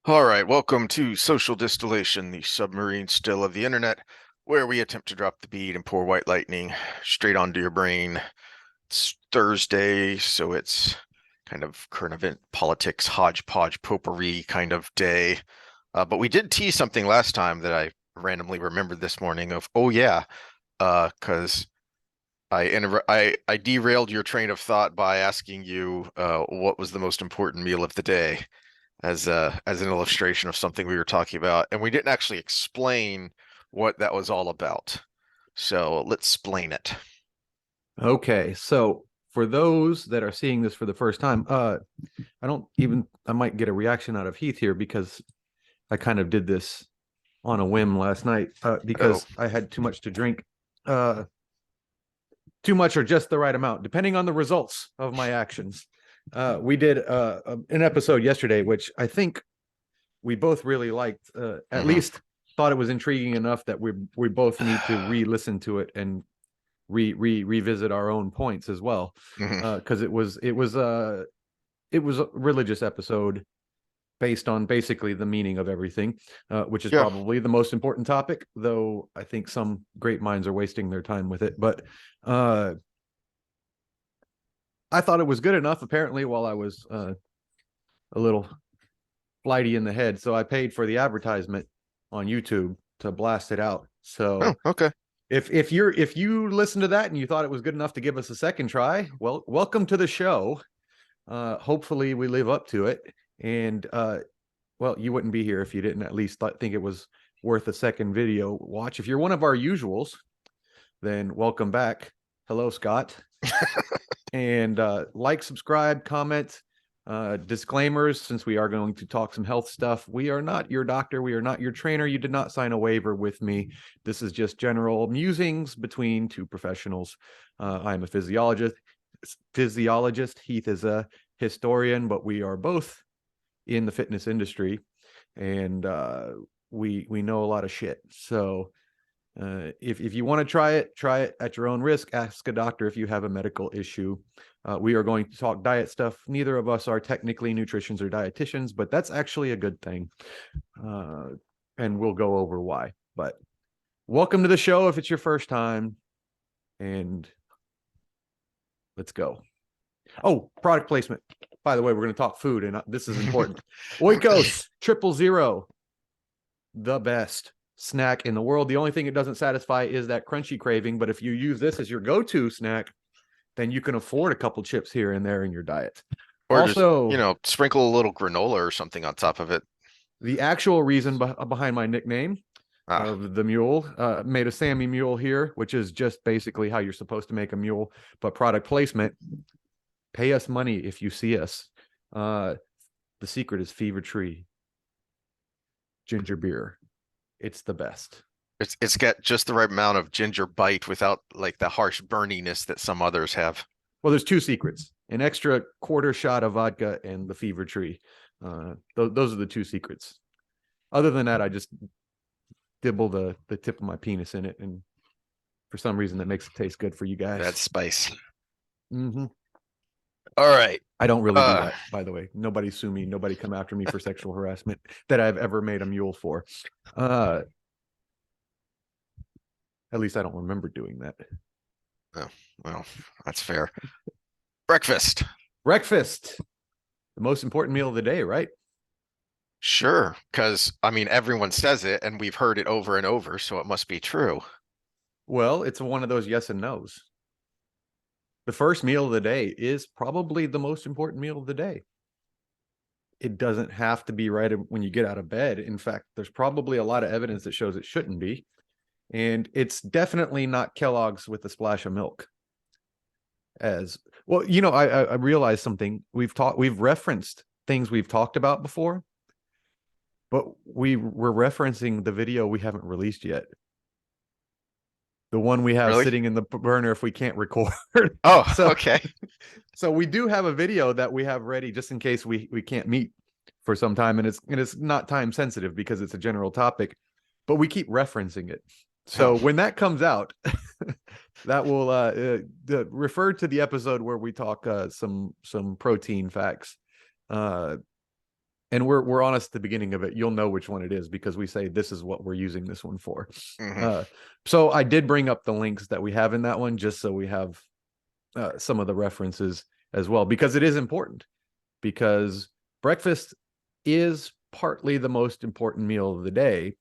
All right, welcome to Social Distillation, the submarine still of the internet, where we attempt to drop the bead and pour white lightning straight onto your brain. It's Thursday, so it's kind of current event politics, hodgepodge, potpourri kind of day. But we did tease something last time that I randomly remembered this morning of, oh yeah, because I derailed your train of thought by asking you what was the most important meal of the day as an illustration of something we were talking about, and we didn't actually explain what that was all about. So let's explain it. Okay, so for those that are seeing this for the first time, I might get a reaction out of Heath here because I kind of did this on a whim last night Oh, because I had too much to drink. Uh, too much or just the right amount, depending on the results of my actions. We did an episode yesterday, which I think we both really liked. At hmm least thought it was intriguing enough that we both need to re-listen to it and revisit our own points as well, hmm because it was a religious episode based on basically the meaning of everything, which is Yeah. probably the most important topic, though I think some great minds are wasting their time with it. But uh, I thought it was good enough, apparently, while I was a little flighty in the head. So I paid for the advertisement on YouTube to blast it out. Oh, So okay. if you listen to that and you thought it was good enough to give us a second try, well, welcome to the show. Hopefully we live up to it. And well, you wouldn't be here if you didn't at least think it was worth a second video watch. If you're one of our usuals, then welcome back. Hello, Scott. And like, subscribe, comment. Disclaimers, since we are going to talk some health stuff. We are not your doctor. We are not your trainer. You did not sign a waiver with me. This is just general musings between two professionals. I'm a physiologist. Heath is a historian, but we are both in the fitness industry, and we know a lot of shit. So if you want to try it at your own risk. Ask a doctor if you have a medical issue. We are going to talk diet stuff. Neither of us are technically nutritionists or dietitians, but that's actually a good thing. Uh, and we'll go over why. But welcome to the show if it's your first time, and let's go. Oh, product placement. By the way, we're going to talk food, and this is important. Oikos 000, the best snack in the world. The only thing it doesn't satisfy is that crunchy craving. But if you use this as your go-to snack, then you can afford a couple chips here and there in your diet. Or just, Also, sprinkle a little granola or something on top of it. the actual reason behind my nickname Ah, of the mule, made a Sammy mule here, which is just basically how you're supposed to make a mule. But product placement, pay us money if you see us. Uh, the secret is Fever Tree ginger beer. It's the best. it's got just the right amount of ginger bite without like the harsh burniness that some others have. Well, there's two secrets: an extra quarter shot of vodka and the Fever Tree. Those are the two secrets. Other than that, I just dibble the tip of my penis in it, and for some reason that makes it taste good for you guys. That's spice. Mm-hmm. All right. I don't really do Uh, that, by the way. Nobody sue me. Nobody come after me for sexual harassment that I've ever made a mule for. Uh, at least I don't remember doing that. oh, well, that's fair. Breakfast. Breakfast, the most important meal of the day, right? Sure, because I mean everyone says it and we've heard it over and over, so it must be true. Well, it's one of those yes and no's. The first meal of the day is probably the most important meal of the day. It doesn't have to be right when you get out of bed. In fact, there's probably a lot of evidence that shows it shouldn't be. And it's definitely not Kellogg's with a splash of milk. As well, I realized something. We've referenced things we've talked about before, but we're referencing the video we haven't released yet. The one we have Really? sitting in the burner if we can't record. Oh, so okay. so we do have a video that we have ready just in case we can't meet for some time, and it's not time sensitive because it's a general topic, but we keep referencing it. Oh, So when that comes out, that will refer to the episode where we talk some protein facts. Uh, And we're honest at the beginning of it. You'll know which one it is because we say this is what we're using this one for. Hmm. Uh, so I did bring up the links that we have in that one just so we have some of the references as well, because it is important, because breakfast is partly the most important meal of the day,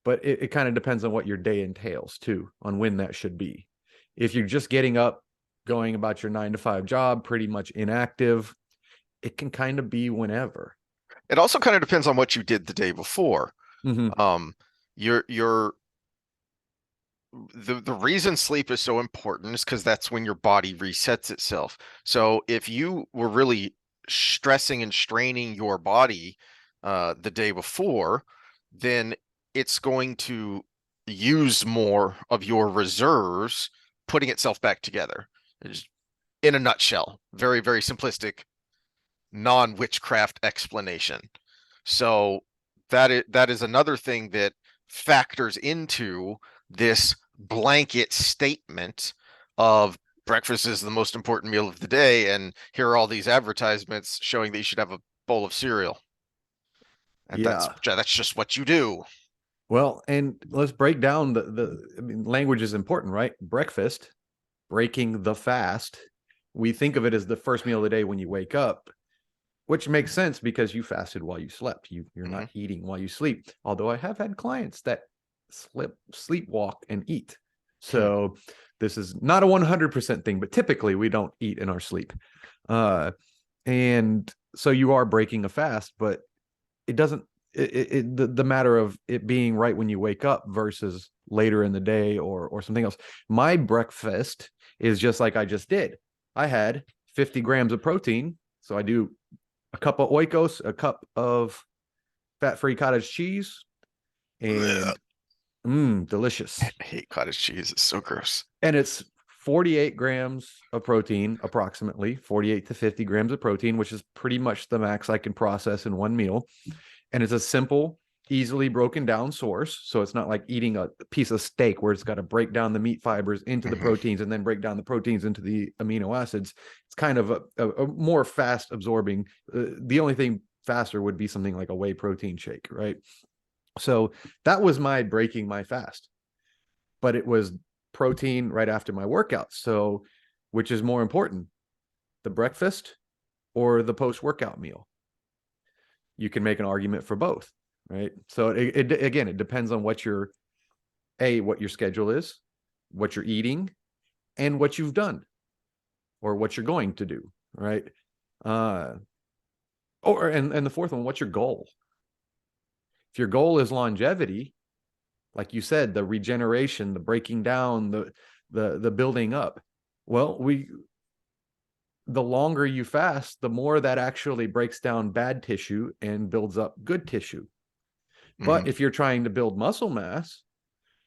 but it kind of depends on what your day entails too, on when that should be. If you're just getting up, going about your 9 to 5 job, pretty much inactive, it can kind of be whenever. It also kind of depends on what you did the day before. Mm-hmm. Um, your the reason sleep is so important is because that's when your body resets itself. So if you were really stressing and straining your body the day before, then it's going to use more of your reserves, putting itself back together. It's in a nutshell, very, very simplistic, non-witchcraft explanation. So that is another thing that factors into this blanket statement of breakfast is the most important meal of the day, and here are all these advertisements showing that you should have a bowl of cereal. And that's Yeah. that's just what you do. Well, and let's break down the I mean, language is important, right? Breakfast, breaking the fast. We think of it as the first meal of the day when you wake up, which makes sense because you fasted while you slept. You're Hmm. not eating while you sleep. Although I have had clients that sleepwalk and eat. Hmm. So this is not a 100% thing, but typically we don't eat in our sleep. Uh, and so you are breaking a fast, but it doesn't the matter of it being right when you wake up versus later in the day or something else. My breakfast is just like I just did. I had 50 grams of protein, so I do a cup of oikos, a cup of fat-free cottage cheese, and delicious. I hate cottage cheese. It's so gross. And it's 48 grams of protein, approximately 48 to 50 grams of protein, which is pretty much the max I can process in one meal. And it's a simple, easily broken down source. So it's not like eating a piece of steak where it's got to break down the meat fibers into the Hmm. proteins and then break down the proteins into the amino acids. It's kind of a more fast absorbing. The only thing faster would be something like a whey protein shake, right? So that was my breaking my fast, but it was protein right after my workout. So which is more important, the breakfast or the post workout meal? You can make an argument for both, right? So again, it depends on what what your schedule is, what you're eating, and what you've done or what you're going to do, right? Uh, and the fourth one, what's your goal? If your goal is longevity, like you said, the regeneration, the breaking down, the building up. Well, the longer you fast, the more that actually breaks down bad tissue and builds up good tissue. Hmm. But if you're trying to build muscle mass,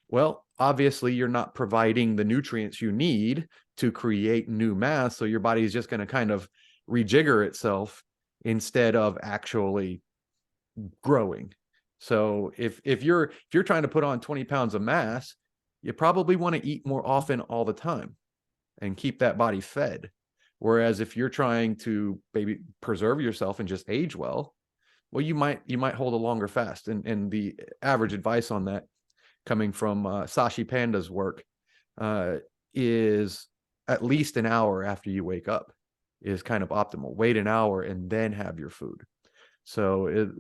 well, obviously, you're not providing the nutrients you need to create new mass. So your body is just going to kind of rejigger itself instead of actually growing. So if you're trying to put on 20 pounds of mass, you probably want to eat more often all the time and keep that body fed. Whereas if you're trying to maybe preserve yourself and just age well, you might hold a longer fast. And the average advice on that, coming from Sashi Panda's work, uh, is at least an hour after you wake up is kind of optimal. Wait an hour and then have your food. So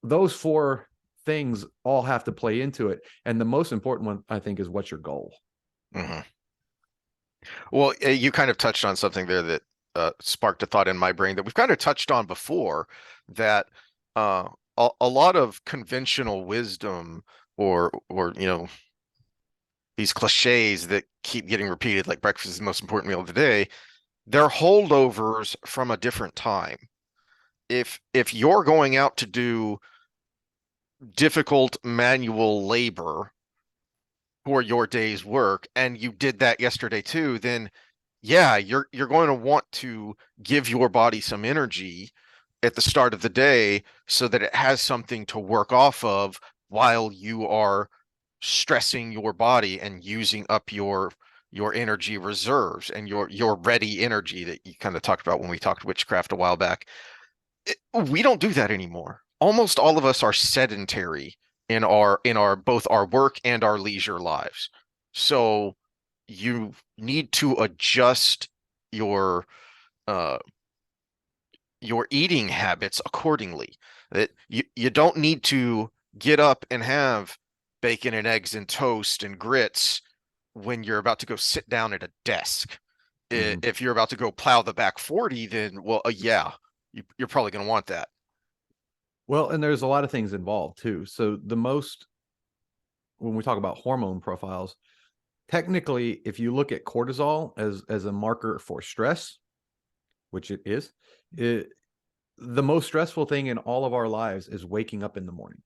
those four things all have to play into it. And the most important one, I think, is what's your goal? Hmm. Well, you kind of touched on something there that sparked a thought in my brain that we've kind of touched on before, that uh, a lot of conventional wisdom or these cliches that keep getting repeated, like breakfast is the most important meal of the day, they're holdovers from a different time. If you're going out to do difficult manual labor for your day's work and you did that yesterday too, then yeah, you're going to want to give your body some energy at the start of the day so that it has something to work off of while you are stressing your body and using up your energy reserves and your ready energy that you kind of talked about when we talked witchcraft a while back. We don't do that anymore. Almost all of us are sedentary in our both our work and our leisure lives. So you need to adjust your uh your eating habits accordingly. That you don't need to get up and have bacon and eggs and toast and grits when you're about to go sit down at a desk. Mhm. If you're about to go plow the back 40, then well, yeah, you're probably going to want that. Well, and there's a lot of things involved too. So the most, when we talk about hormone profiles, technically, if you look at cortisol as a marker for stress, which it is, it, the most stressful thing in all of our lives is waking up in the morning.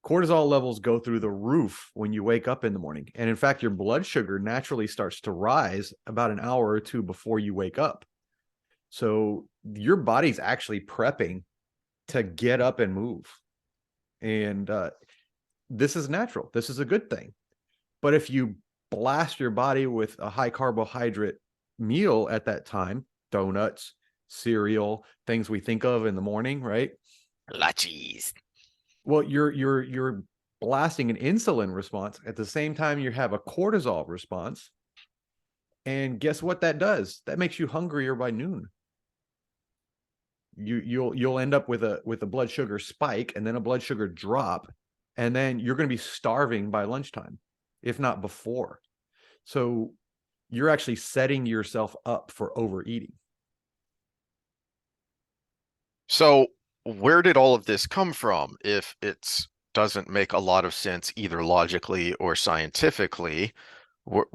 Cortisol levels go through the roof when you wake up in the morning. And in fact, your blood sugar naturally starts to rise about an hour or two before you wake up. So your body's actually prepping to get up and move. And this is natural. This is a good thing. But if you blast your body with a high carbohydrate meal at that time, donuts, cereal, things we think of in the morning, right? Lachies. Well, you're blasting an insulin response at the same time you have a cortisol response. And guess what that does? That makes you hungrier by noon. You'll end up with a blood sugar spike and then a blood sugar drop, and then you're going to be starving by lunchtime, if not before. So you're actually setting yourself up for overeating. So where did all of this come from if it doesn't make a lot of sense either logically or scientifically? Where,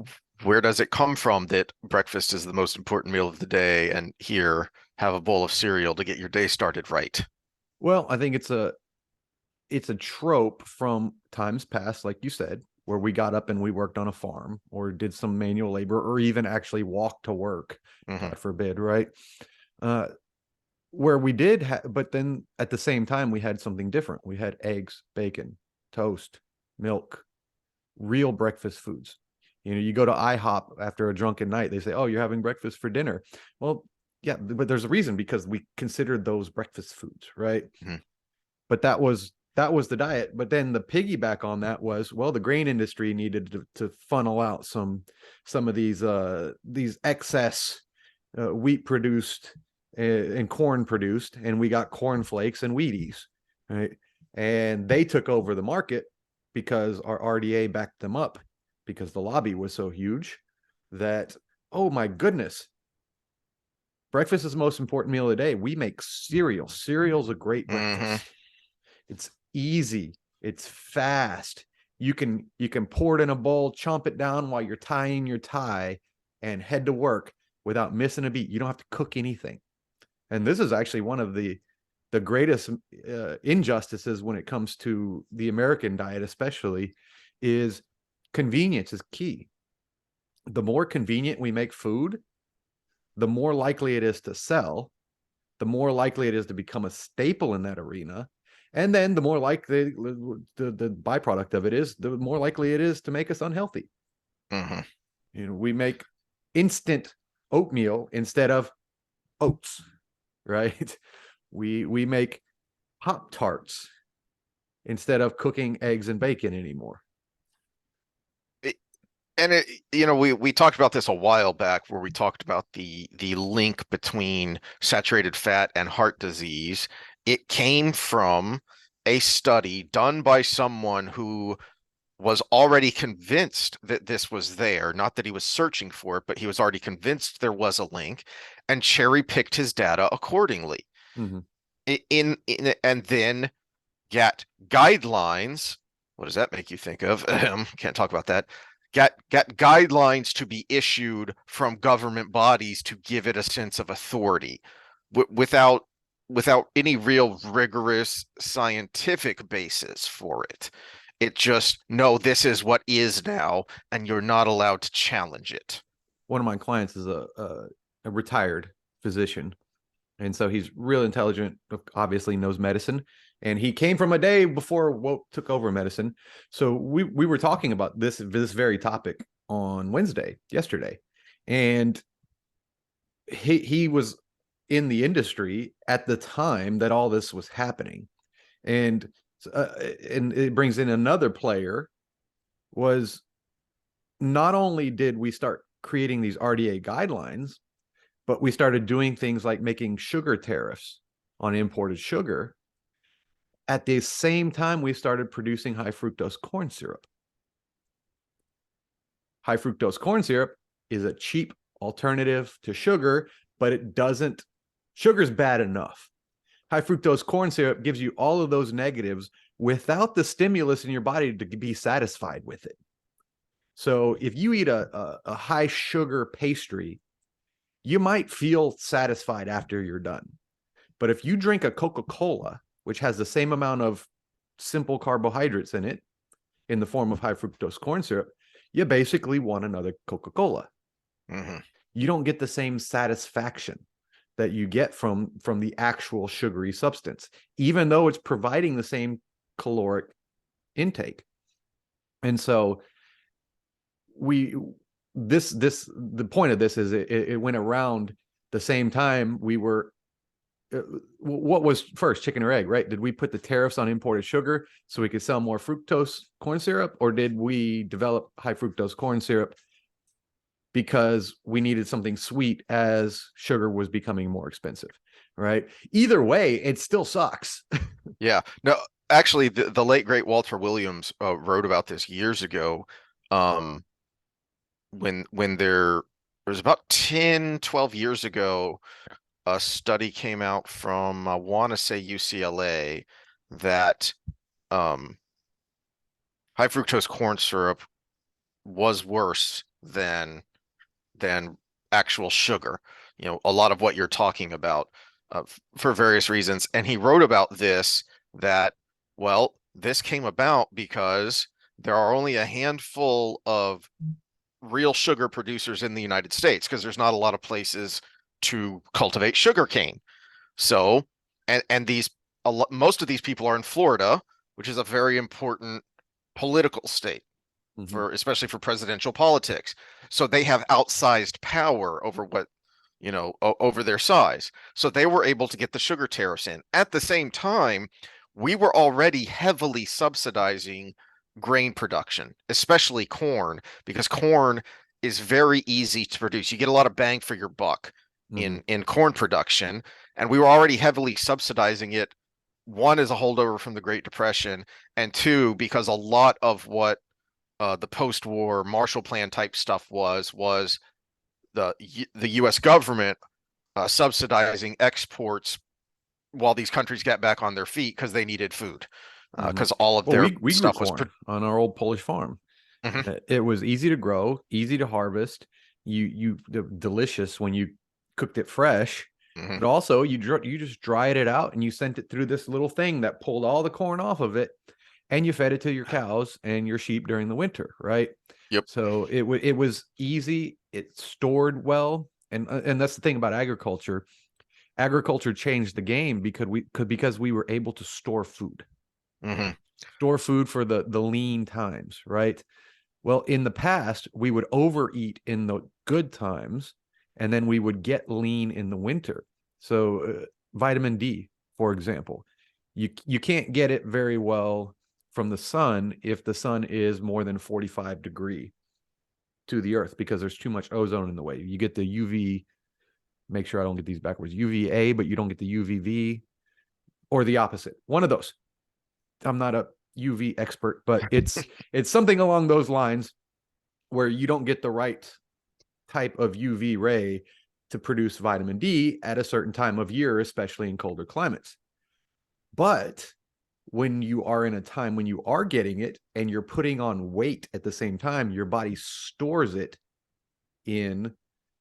where does it come from that breakfast is the most important meal of the day and here have a bowl of cereal to get your day started right? Well, I think it's a trope from times past, like you said, where we got up and we worked on a farm or did some manual labor or even actually walked to work, Hmm. God forbid, right? Uh, where we did, but then at the same time, we had something different. We had eggs, bacon, toast, milk, real breakfast foods. You know, you go to IHOP after a drunken night, they say, "Oh, you're having breakfast for dinner." Well, yeah, but there's a reason because we considered those breakfast foods, right? Hmm. But that was the diet. But then the piggyback on that was, well, the grain industry needed to funnel out some of these excess wheat produced and corn produced, and we got corn flakes and Wheaties, right? And they took over the market because our RDA backed them up because the lobby was so huge that, oh my goodness, breakfast is the most important meal of the day. We make cereal. Cereal's a great Hmm. breakfast. It's easy. It's fast. You can pour it in a bowl, chomp it down while you're tying your tie, and head to work without missing a beat. You don't have to cook anything. And this is actually one of the greatest injustices when it comes to the American diet, especially, is convenience is key. The more convenient we make food, the more likely it is to sell, the more likely it is to become a staple in that arena. And then the more likely the byproduct of it is, the more likely it is to make us unhealthy. Hmm. You know, we make instant oatmeal instead of oats, right? We make Pop Tarts instead of cooking eggs and bacon anymore. And we talked about this a while back where we talked about the link between saturated fat and heart disease. It came from a study done by someone who was already convinced that this was there, not that he was searching for it, but he was already convinced there was a link and cherry picked his data accordingly. Mm-hmm. And then got guidelines. What does that make you think of? Can't talk about that. Got guidelines to be issued from government bodies to give it a sense of authority, without any real rigorous scientific basis for it. It just, no, this is what is now, and you're not allowed to challenge it. One of my clients is a retired physician, and so he's real intelligent, obviously knows medicine, and he came from a day before woke took over medicine. So we were talking about this very topic on Wednesday, yesterday, and he was in the industry at the time that all this was happening. And and it brings in another player. Was not only did we start creating these RDA guidelines, but we started doing things like making sugar tariffs on imported sugar. At the same time, we started producing high fructose corn syrup. High fructose corn syrup is a cheap alternative to sugar, but it doesn't, sugar's bad enough. High fructose corn syrup gives you all of those negatives without the stimulus in your body to be satisfied with it. So if you eat a high sugar pastry, you might feel satisfied after you're done. But if you drink a Coca-Cola, which has the same amount of simple carbohydrates in it in the form of high fructose corn syrup, you basically want another Coca-Cola. Mm-hmm. You don't get the same satisfaction that you get from the actual sugary substance, even though it's providing the same caloric intake. And so the point of this is it went around the same time we were. What was first, chicken or egg, right? Did we put the tariffs on imported sugar so we could sell more fructose corn syrup, or did we develop high fructose corn syrup because we needed something sweet as sugar was becoming more expensive, right? Either way, it still sucks. Yeah. No, actually, the late great Walter Williams wrote about this years ago. Um, when there was about 10, 12 years ago, a study came out from I want to say UCLA that um, high fructose corn syrup was worse than actual sugar. You know, a lot of what you're talking about for various reasons. And he wrote about this that, well, this came about because there are only a handful of real sugar producers in the United States because there's not a lot of places to cultivate sugar cane. So, and these most of these people are in Florida, which is a very important political state Mm-hmm. for especially for presidential politics. So they have outsized power over what, over their size. So they were able to get the sugar tariffs in. At the same time, we were already heavily subsidizing grain production, especially corn, because corn is very easy to produce. You get a lot of bang for your buck Mm-hmm. in corn production, and we were already heavily subsidizing it. One is a holdover from the Great Depression, and two, because a lot of what the post-war Marshall Plan type stuff was the U.S. government subsidizing exports while these countries got back on their feet because they needed food Mm-hmm. because all of Well, their we grew stuff was. corn on our old Polish farm. Mhm, It was easy to grow, easy to harvest. Delicious when you cooked it fresh, mhm. but also you just dried it out and you sent it through this little thing that pulled all the corn off of it, and you fed it to your cows and your sheep during the winter, right? Yep. So it was easy. It stored well, and that's the thing about agriculture. Agriculture changed the game because we were able to Mhm. store food for the lean times, right? Well, in the past, we would overeat in the good times, and then we would get lean in the winter. So, vitamin D, for example, you can't get it very well from the sun if the sun is more than 45 degree to the earth because there's too much ozone in the way. You get the UV, make sure I don't get these backwards, UVA, but you don't get the UVV or the opposite. One of those. I'm not a UV expert, but it's something along those lines where you don't get the right type of UV ray to produce vitamin D at a certain time of year, especially in colder climates. But when you are in a time when you are getting it and you're putting on weight at the same time, your body stores it in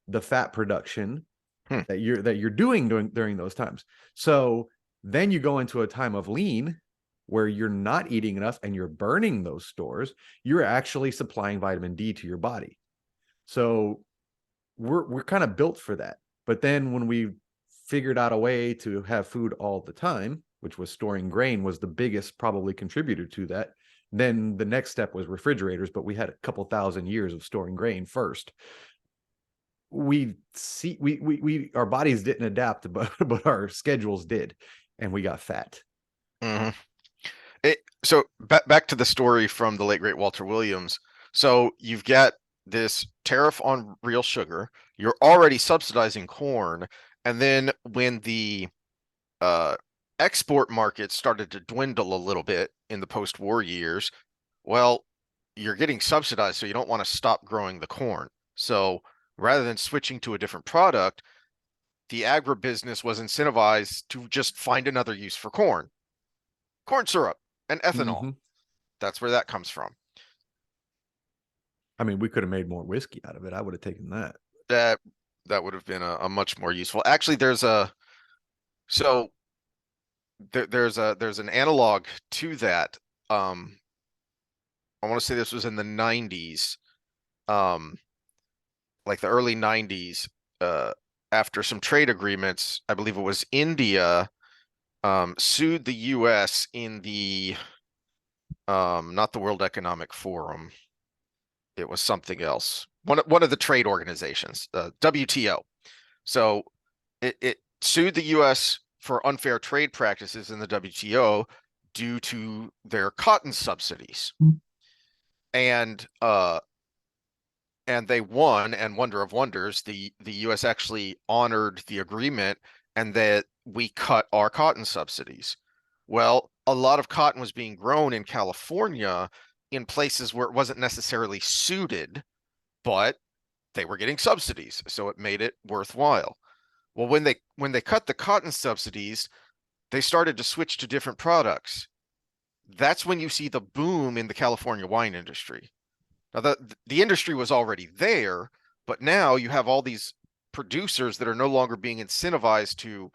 the fat production Hmm. that you're doing during those times. So then you go into a time of lean where you're not eating enough and you're burning those stores. You're actually supplying vitamin D to your body. So we're kind of built for that. But then when we figured out a way to have food all the time, which was storing grain, was the biggest probably contributor to that. Then the next step was refrigerators, but we had a couple thousand years of storing grain first. we our bodies didn't adapt, but our schedules did, and we got fat. Hmm. So back to the story from the late great Walter Williams. So you've got this tariff on real sugar. You're already subsidizing corn, and then when the uh, export market started to dwindle a little bit in the post-war years, well, you're getting subsidized, so you don't want to stop growing the corn. So rather than switching to a different product, the agribusiness was incentivized to just find another use for corn. Corn syrup and ethanol. Mm-hmm. That's where that comes from. I mean, we could have made more whiskey out of it. I would have taken that. That that would have been a much more useful. Actually, there's a so there's an analog to that. Um, I want to say this was in the 90s, um, like the early 90s, after some trade agreements. I believe it was India sued the US in the not the World Economic Forum. It was something else. One of the trade organizations, WTO. So it sued the US for unfair trade practices in the WTO due to their cotton subsidies. And they won, and wonder of wonders, the US actually honored the agreement, and that we cut our cotton subsidies. Well, a lot of cotton was being grown in California in places where it wasn't necessarily suited, but they were getting subsidies, so it made it worthwhile. Well, when they cut the cotton subsidies, they started to switch to different products. That's when you see the boom in the California wine industry. Now, the industry was already there, but now you have all these producers that are no longer being incentivized to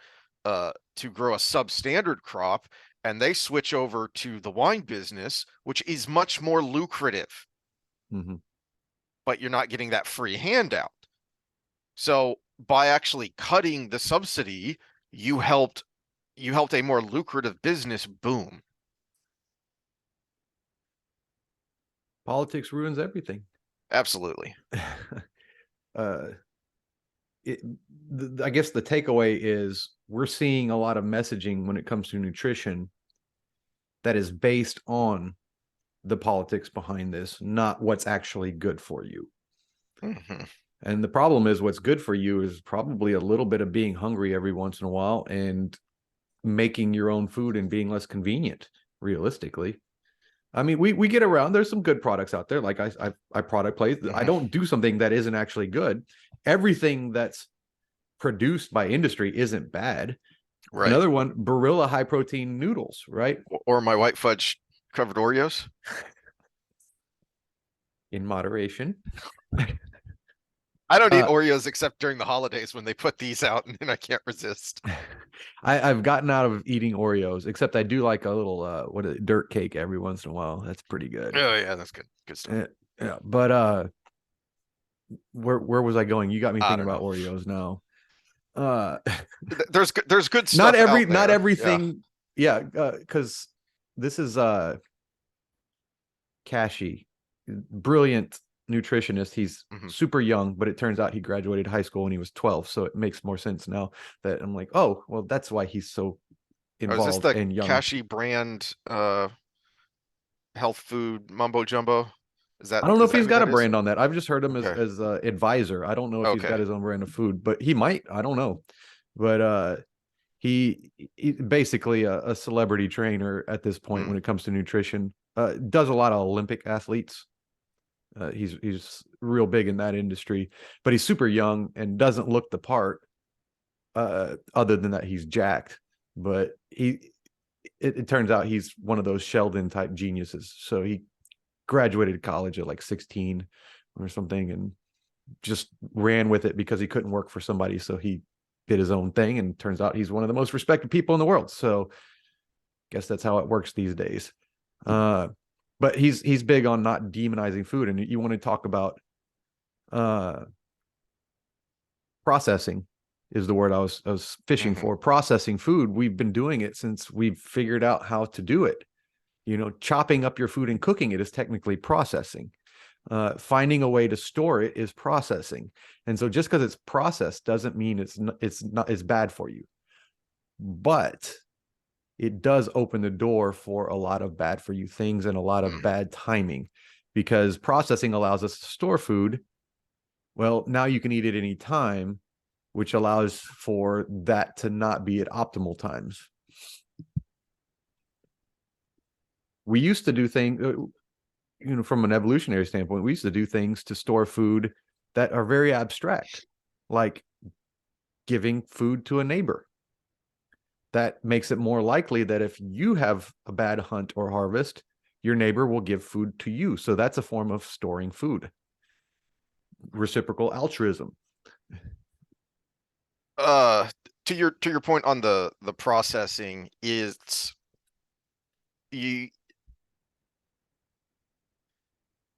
grow a substandard crop, and they switch over to the wine business, which is much more lucrative, Mm-hmm. but you're not getting that free handout. So by actually cutting the subsidy, you helped a more lucrative business boom. Politics ruins everything. Absolutely. uh, it, I guess the takeaway is we're seeing a lot of messaging when it comes to nutrition that is based on the politics behind this, not what's actually good for you. Mm-hmm. And the problem is what's good for you is probably a little bit of being hungry every once in a while and making your own food and being less convenient, realistically. I mean, we get around. There's some good products out there. Like I product place. Mm-hmm. I don't do something that isn't actually good. Everything that's produced by industry isn't bad. Right. Another one, Barilla high protein noodles, right? Or my white fudge covered Oreos. In moderation. I don't eat Oreos except during the holidays when they put these out, and then I can't resist. I've gotten out of eating Oreos, except I do like a little dirt cake every once in a while. That's pretty good. Oh yeah, that's good. Good stuff. Yeah, but where was I going? You got me thinking about know. Oreos now. There's good stuff. Not everything. Yeah, because this is Kashi, brilliant nutritionist. He's super young, but it turns out he graduated high school when he was 12. So it makes more sense now that I'm like, oh, well, that's why he's so involved is this the and young. Kashi brand health food mumbo jumbo? I don't know if he's got a brand on that. I've just heard him as advisor. I don't know if he's got his own brand of food, but he might. I don't know. But he basically a celebrity trainer at this point when it comes to nutrition. Does a lot of Olympic athletes. He's real big in that industry, but he's super young and doesn't look the part. Other than that, he's jacked. But it turns out he's one of those Sheldon type geniuses. So he graduated college at like 16 or something and just ran with it because he couldn't work for somebody. So he did his own thing, and turns out he's one of the most respected people in the world. So guess that's how it works these days. But he's big on not demonizing food. And you want to talk about processing is the word I was fishing for. Processing food. We've been doing it since we've figured out how to do it. You know, chopping up your food and cooking it is technically processing. Finding a way to store it is processing. And so just because it's processed doesn't mean it's bad for you. But it does open the door for a lot of bad for you things and a lot of Mm. bad timing, because processing allows us to store food. Well, now you can eat it any time, which allows for that to not be at optimal times. We used to do things, from an evolutionary standpoint, we used to do things to store food that are very abstract, like giving food to a neighbor. That makes it more likely that if you have a bad hunt or harvest, your neighbor will give food to you. So that's a form of storing food. Reciprocal altruism. Uh, to your point on the processing is you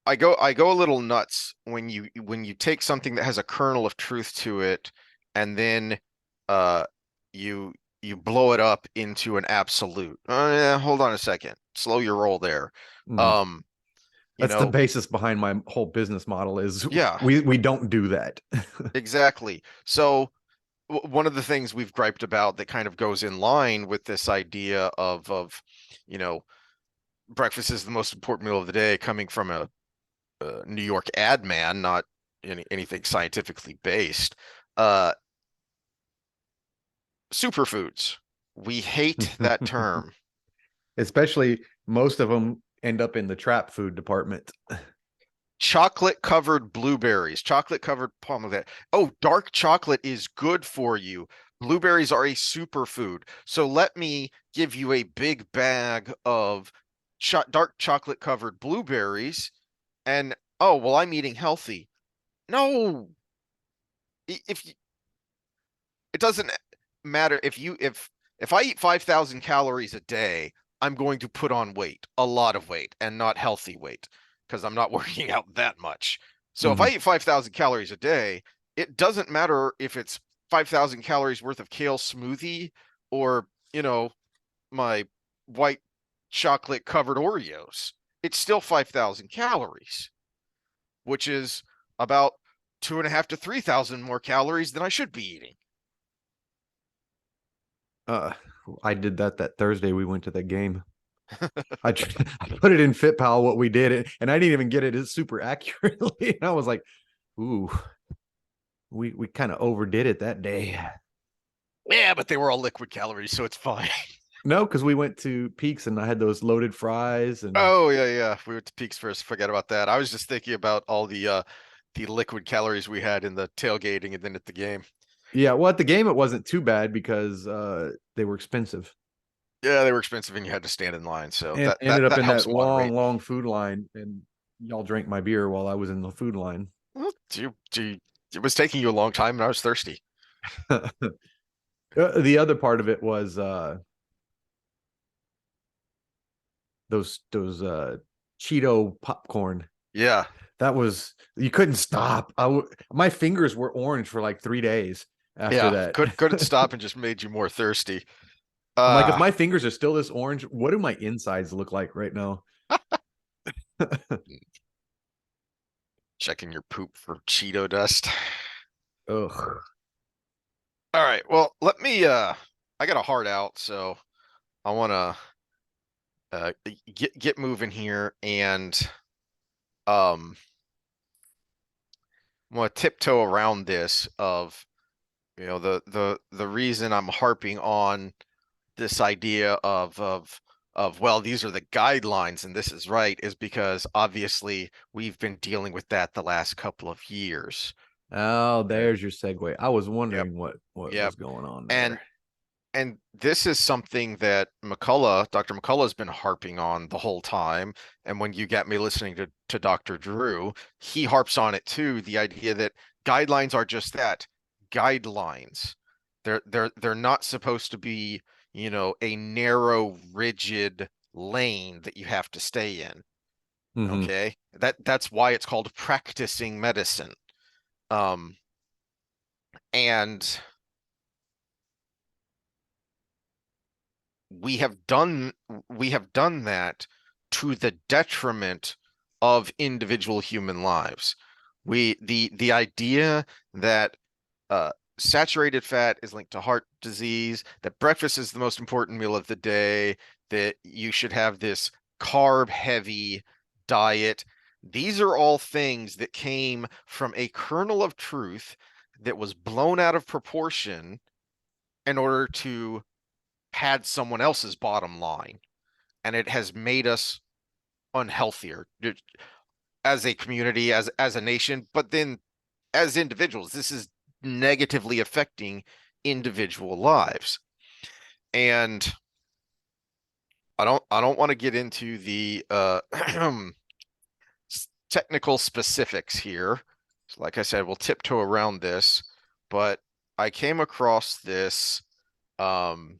I go a little nuts when you take something that has a kernel of truth to it and then uh you you blow it up into an absolute. Yeah, hold on a second. Slow your roll there. Mm. Um, you That's the know, basis behind my whole business model is yeah, we don't do that. exactly. So one of the things we've griped about that kind of goes in line with this idea of you know, breakfast is the most important meal of the day coming from a New York ad man, not anything scientifically based. Uh, Superfoods. We hate that term. Especially most of them end up in the trap food department. Chocolate covered blueberries, chocolate covered pomegranate. Oh, dark chocolate is good for you. Blueberries are a superfood. So let me give you a big bag of dark chocolate covered blueberries. And oh, well, I'm eating healthy. No, if it doesn't matter if I eat 5,000 calories a day, I'm going to put on weight, a lot of weight, and not healthy weight because I'm not working out that much. So if I Mm-hmm. eat 5,000 calories a day, it doesn't matter if it's 5,000 calories worth of kale smoothie or, my white chocolate covered Oreos. It's still 5,000 calories, which is about 2.5 to 3,000 more calories than I should be eating. Uh, I did that Thursday we went to the game. I put it in FitPal what we did, and I didn't even get it super accurately. And I was like, "Ooh, we kind of overdid it that day." Yeah, but they were all liquid calories, so it's fine. No, because we went to Peaks and I had those loaded fries and Oh yeah, yeah. We went to Peaks first. Forget about that. I was just thinking about all the liquid calories we had in the tailgating and then at the game. yeah. Well, at the game it wasn't too bad because they were expensive Yeah, they were expensive and you had to stand in line, so and that that ended up that in helps that moderate. long food line. And y'all drank my beer while I was in the food line. Well, it was taking you a long time and I was thirsty. The other part of it was those Cheeto popcorn. Yeah, That was you couldn't stop. My fingers were orange for like 3 days after yeah. that. Couldn't stop and just made you more thirsty. I'm like, if Uh my fingers are still this orange, what do my insides look like right now? Checking your poop for Cheeto dust. Ugh. All right. Well, let me I got a heart out, so I want to get moving here and um want to tiptoe around this of the reason I'm harping on this idea of well, these are the guidelines and this is right is because obviously we've been dealing with that the last couple of years. Oh, Okay. there's your segue. I was Yep. wondering what Yep. was going on And there. and this is something that Dr. McCullough's been harping on the whole time. And when you get me listening to Dr. Drew, he harps on it too, the idea that guidelines are just that, guidelines. They're not supposed to be, a narrow, rigid lane that you have to stay in. Mm-hmm. Okay. That's why it's called practicing medicine. Um, and we have done we have done that to the detriment of individual human lives. The idea that saturated fat is linked to heart disease, that breakfast is the most important meal of the day, that you should have this carb heavy diet. These are all things that came from a kernel of truth that was blown out of proportion in order to pad someone else's bottom line. And it has made us unhealthier as a community, as a nation, but then as individuals. This is negatively affecting individual lives. And I don't want to get into the technical specifics here. So like I said, we'll tiptoe around this, but I came across um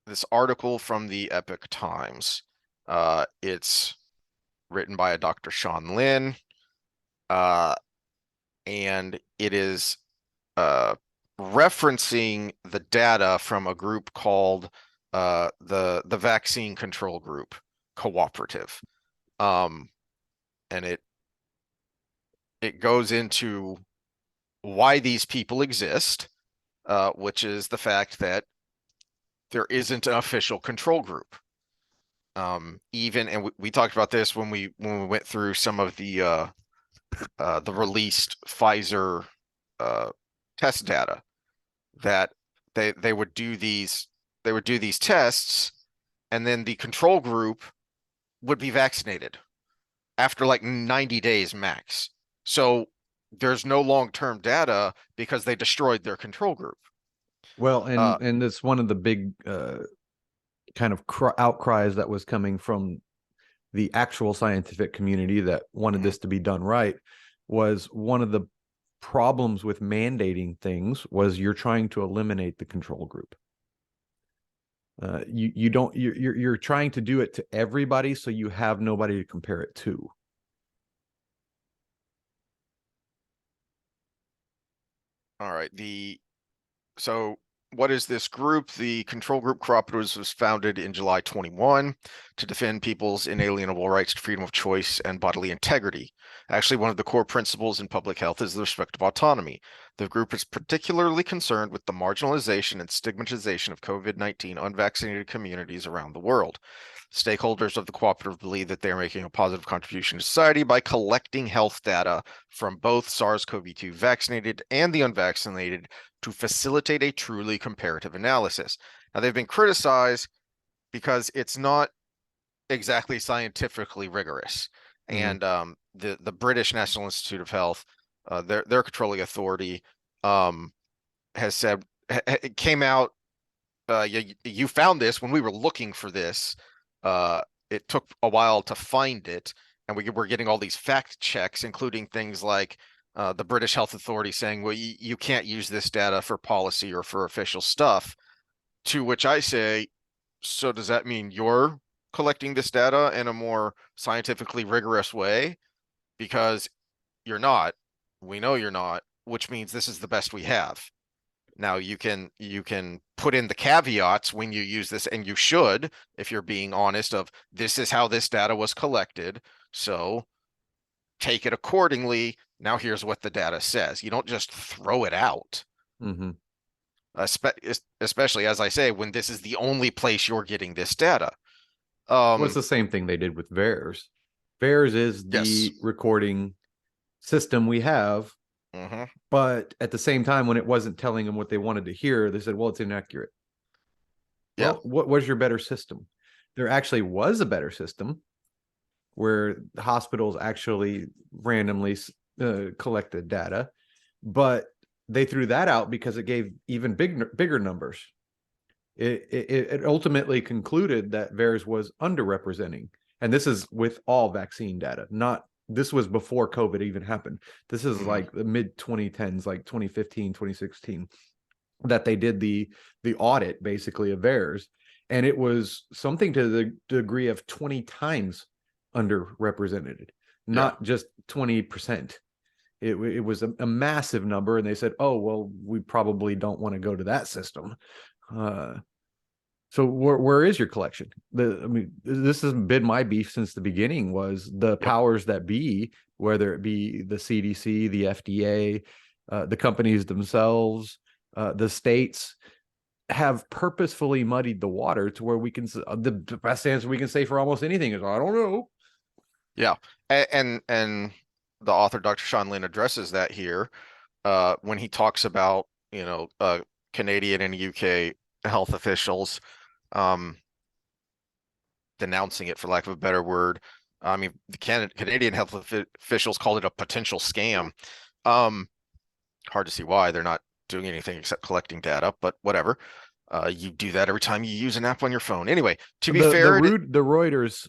this article from the Epoch Times. It's written by a Dr. Sean Lin, uh, and it is referencing the data from a group called the Vaccine Control Group Cooperative. Um, and it goes into why these people exist, which is the fact that there isn't an official control group. Even and we talked about this when we went through some of the released Pfizer test data, that they would do these tests, and then the control group would be vaccinated after like 90 days max. So there's no long-term data because they destroyed their control group. Well, Uh, and that's one of the big kind of outcries that was coming from the actual scientific community that wanted this to be done right. Was one of the problems with mandating things was you're trying to eliminate the control group. You don't you're trying to do it to everybody, so you have nobody to compare it to. all right. So what is this group? The Control Group Cooperatives was founded in July 21 to defend people's inalienable rights to freedom of choice and bodily integrity. Actually, one of the core principles in public health is the respect of autonomy. The group is particularly concerned with the marginalization and stigmatization of COVID-19 unvaccinated communities around the world. Stakeholders of the cooperative believe that they are making a positive contribution to society by collecting health data from both SARS-CoV-2 vaccinated and the unvaccinated to facilitate a truly comparative analysis. Now, they've been criticized because it's not exactly scientifically rigorous. And the British National Institute of Health, their controlling authority, has said, it came out, you found this when we were looking for this. It took a while to find it, and we were getting all these fact checks, including things like the British Health Authority saying, well, you can't use this data for policy or for official stuff. To which I say, so does that mean you're collecting this data in a more scientifically rigorous way? Because you're not. We know you're not, which means this is the best we have. Now you can put in the caveats when you use this, and you should, if you're being honest, of this is how this data was collected. So take it accordingly. Now here's what the data says. You don't just throw it out. Mm-hmm. Especially, as I say, when this is the only place you're getting this data. Well, it's the same thing they did with VAERS. VAERS is Yes. the recording system we have, but at the same time, when it wasn't telling them what they wanted to hear, they said, well, it's inaccurate. Yeah. Well, what was your better system? There actually was a better system where hospitals actually randomly collected data, but they threw that out because it gave even bigger numbers. It ultimately concluded that VAERS was underrepresenting. And this is with all vaccine data, not this was before COVID even happened. This is like the mid 2010s, like 2015, 2016, that they did the audit basically of VAERS. And it was something to the degree of 20 times underrepresented, not just 20%. It was a massive number. And they said, oh, well, we probably don't want to go to that system. So where is your collection? I mean, this has been my beef since the beginning, was the Yep. powers that be, whether it be the CDC, the FDA, the companies themselves, the states, have purposefully muddied the water to where we can, the best answer we can say for almost anything is, I don't know. Yeah. And the author, Dr. Sean Lynn, addresses that here when he talks about, Canadian and UK health officials um, denouncing it, for lack of a better word. I mean, the Canadian health officials called it a potential scam. Um, Hard to see why they're not doing anything except collecting data, but whatever. You do that every time you use an app on your phone. Anyway, to be The fair, rude the Reuters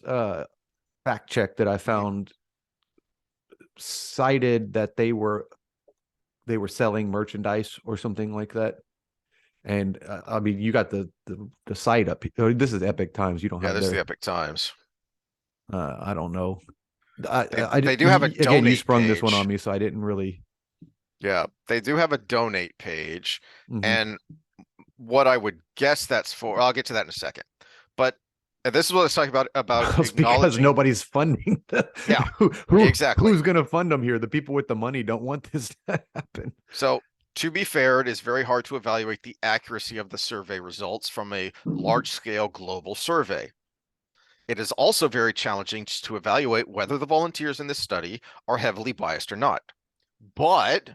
fact check that I Mhm. found cited that they were selling merchandise or something like that. And I mean, you got the site up. Oh, this is Epic Times. You don't Yeah, have this is the their. Epic Times. I don't know. They do have a Again, you donate sprung this one on page. me, so I didn't really. Yeah, they do have a donate page, Mhm. and what I would guess that's for, I'll get to that in a second. But this is what it's talking about It's because acknowledging. nobody's funding. Yeah, Who's exactly. going to fund them here? The people with the money don't want this to happen. So, to be fair, it is very hard to evaluate the accuracy of the survey results from a large-scale global survey. It is also very challenging to evaluate whether the volunteers in this study are heavily biased or not. But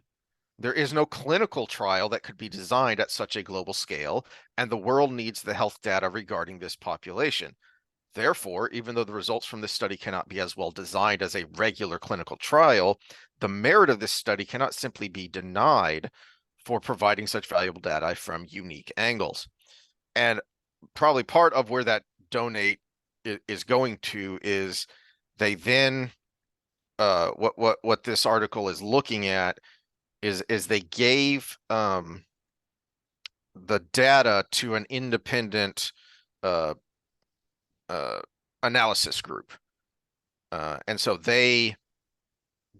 there is no clinical trial that could be designed at such a global scale, and the world needs the health data regarding this population. Therefore, even though the results from this study cannot be as well designed as a regular clinical trial, the merit of this study cannot simply be denied for providing such valuable data from unique angles. And probably part of where that donate is going to is they then what this article is looking at is they gave the data to an independent uh, uh, analysis group, and so they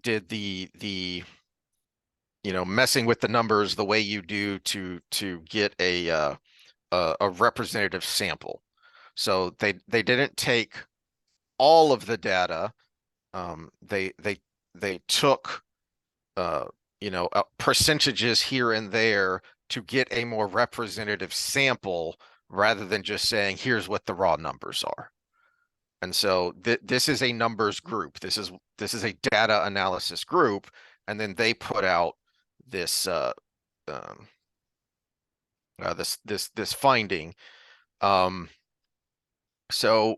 did the messing with the numbers the way you do to get a representative sample. So they didn't take all of the data. They took percentages here and there to get a more representative sample rather than just saying here's what the raw numbers are. And so this is a numbers group. This is a data analysis group, and then they put out this um, this finding. Um, so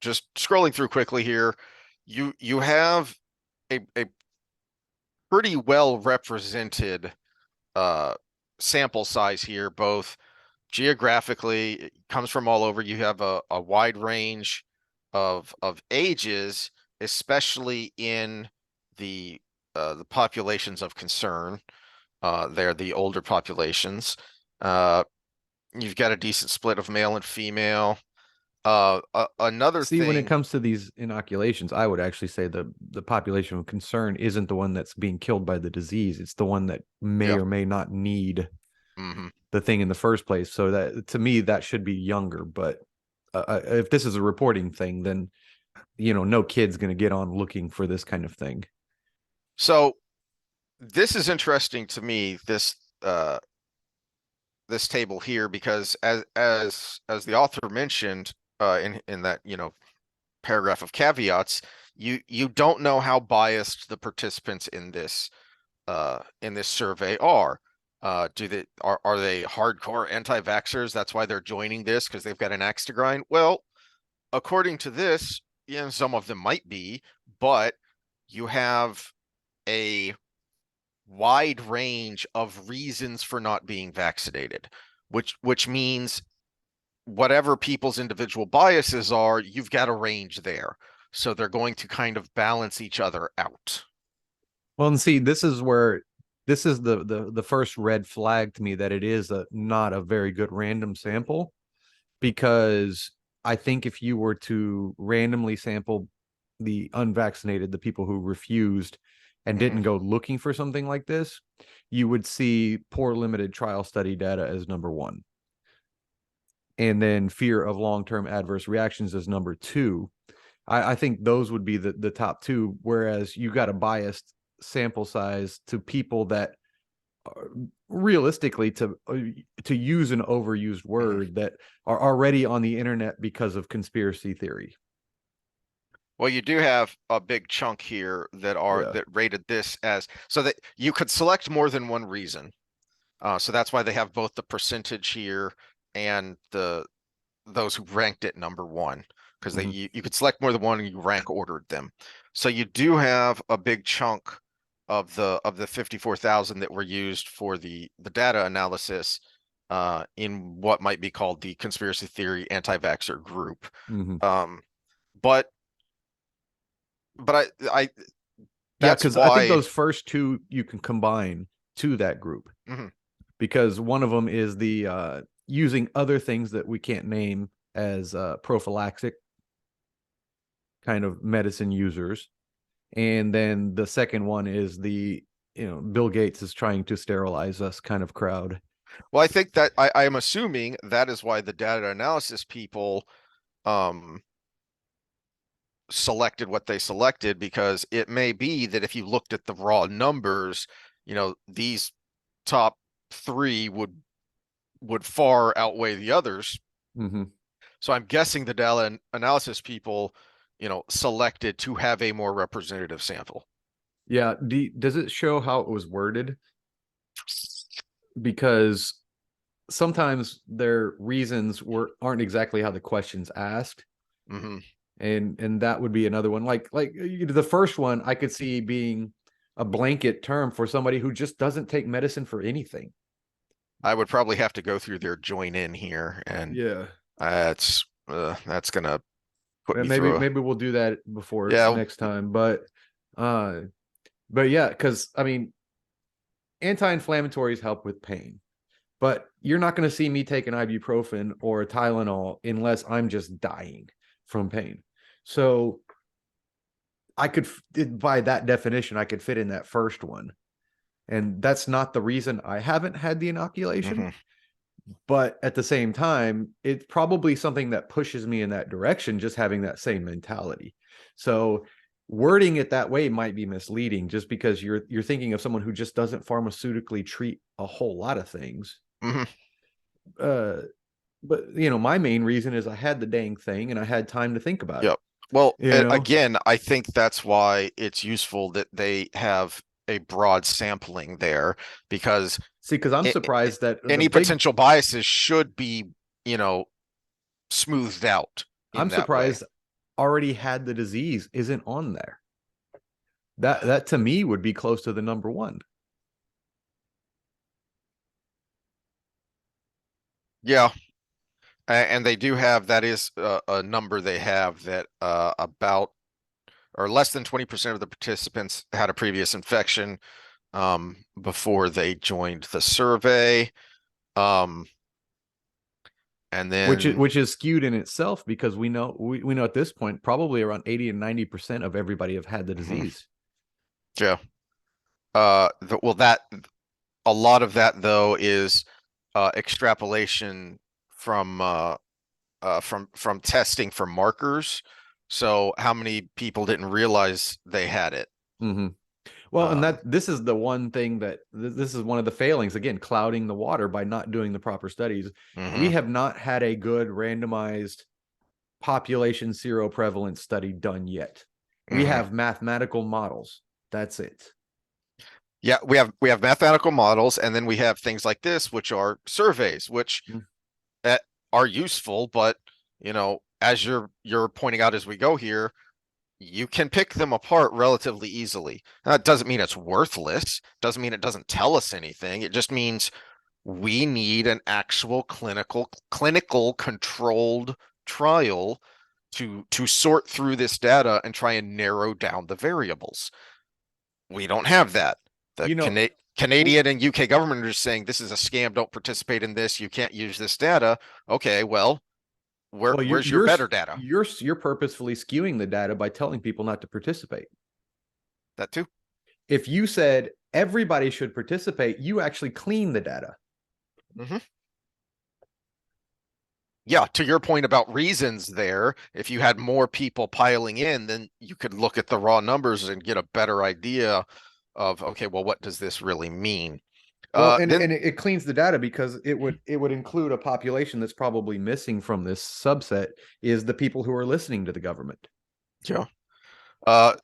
just scrolling through quickly here, you have a pretty well represented uh, sample size here, both geographically, it comes from all over. You have a wide range of ages, especially in the populations of concern. They're the older populations. Uh, you've got a decent split of male and female. Another See, when it thing, comes to these inoculations, I would actually say the population of concern isn't the one that's being killed by the disease. It's the one that may yeah, or may not need hmm the thing in the first place. So that, to me, that should be younger. But if this is a reporting thing, then no kid's going to get on looking for this kind of thing. So this is interesting to me. This table here, because as the author mentioned in that paragraph of caveats, you don't know how biased the participants in this survey are. Are they hardcore anti-vaxxers? That's why they're joining this, because they've got an axe to grind. Well, according to this, some of them might be, but you have a wide range of reasons for not being vaccinated, which means whatever people's individual biases are, you've got a range there. So they're going to kind of balance each other out. Well, and see, this is the first red flag to me that it is not a very good random sample, because I think if you were to randomly sample the unvaccinated, the people who refused and Mhm. didn't go looking for something like this, you would see poor limited trial study data as number one. and then fear of long-term adverse reactions is number two. I think those would be the top two, whereas you got a biased sample size to people that realistically, to use an overused Mhm. word, that are already on the internet because of conspiracy theory. Well, you do have a big chunk here Yeah. that rated this as so that you could select more than one reason. So that's why they have both the percentage here and the those who ranked it number one, because Mm-hmm. you could select more than one and you rank ordered them. So you do have a big chunk of the 54,000 that were used for the data analysis in what might be called the conspiracy theory anti-vaxxer group. Mm-hmm. Um, but I Yeah, that's because I think why those first two you can combine to that group, mhm, because one of them is the using other things that we can't name as prophylactic kind of medicine users, and then the second one is the, Bill Gates is trying to sterilize us kind of crowd. well, I think that I am assuming that is why the data analysis people um selected what they selected, because it may be that if you looked at the raw numbers, these top three would far outweigh the others. Mm-hmm. So I'm guessing the data analysis people, selected to have a more representative sample. Yeah. Does it show how it was worded? Because sometimes their reasons aren't exactly how the questions asked, Hmm. and that would be another one. Like the first one, I could see being a blanket term for somebody who just doesn't take medicine for anything. I would probably have to go through their join in here, and Yeah. that's gonna put And me maybe through a maybe we'll do that before yeah. next time. Uh but yeah, because I mean, anti-inflammatories help with pain. But you're not going to see me take an ibuprofen or a Tylenol unless I'm just dying from pain. So I could, by that definition, I could fit in that first one. And that's not the reason I haven't had the inoculation. Hmm. But at the same time, it's probably something that pushes me in that direction, just having that same mentality. So wording it that way might be misleading, just because you're thinking of someone who just doesn't pharmaceutically treat a whole lot of things. Hmm. Uh, but my main reason is I had the dang thing and I had time to think about it. Yep. Well, You know, again, I think that's why it's useful that they have a broad sampling there, because see, because I'm it, surprised that the any big, potential biases should be, you know, smoothed out I'm in that way. surprised already had the disease isn't on there. That to me would be close to the number one. Yeah, and they do have that is a number they have that about or less than 20% of the participants had a previous infection before they joined the survey. Um, and which is then which is skewed in itself, because we know at this point probably around 80 and 90% of everybody have had the mhm, disease. yeah, well, that a lot of that though is extrapolation from from testing for markers. So how many people didn't realize they had it? Mm-hmm. Well, and Um, that this is the one thing that this is one of the failings, again, clouding the water by not doing the proper studies. We mhm, have not had a good randomized population seroprevalence study done yet. We mhm. have mathematical models. That's it. Yeah, we have mathematical models, and then we have things like this, which are surveys, which Mm. uh, are useful, but as you're pointing out as we go here, you can pick them apart relatively easily. That doesn't mean it's worthless. Doesn't mean it doesn't tell us anything. It just means we need an actual clinical controlled trial to sort through this data and try and narrow down the variables. We don't have that. The You know, Canadian and UK government are just saying this is a scam. Don't participate in this. You can't use this data. Okay, well, well, where's your better data? you're purposefully skewing the data by telling people not to participate. That too. If you said everybody should participate, you actually clean the data. Hmm. Yeah, to your point about reasons there, if you had more people piling in, then you could look at the raw numbers and get a better idea of, okay, well, what does this really mean? Well, and Then, it cleans the data because it would include a population that's probably missing from this subset is the people who are listening to the government. yeah.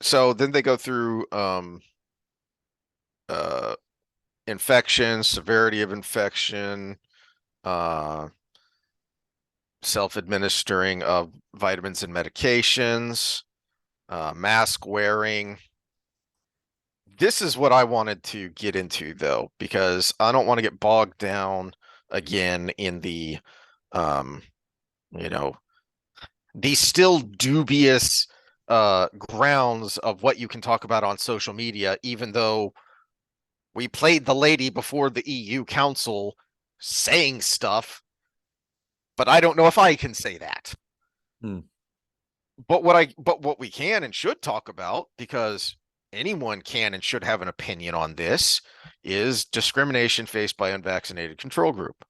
So then they go through uh, infection, severity of infection, uh, self-administering of vitamins and medications, mask wearing. This is what I wanted to get into though, because I don't want to get bogged down again in the, um, you know, these still dubious grounds of what you can talk about on social media, even though we played the lady before the EU Council saying stuff, but I don't know if I can say that. Hmm. But what we can and should talk about, because anyone can and should have an opinion on this, is discrimination faced by unvaccinated control group.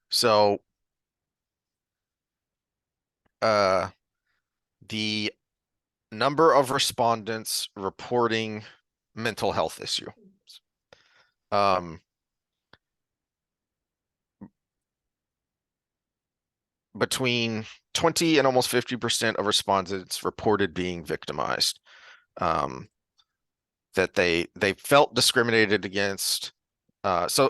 So uh the number of respondents reporting mental health issue. Um Between 20 and almost 50% of respondents reported being victimized. That they felt discriminated against. So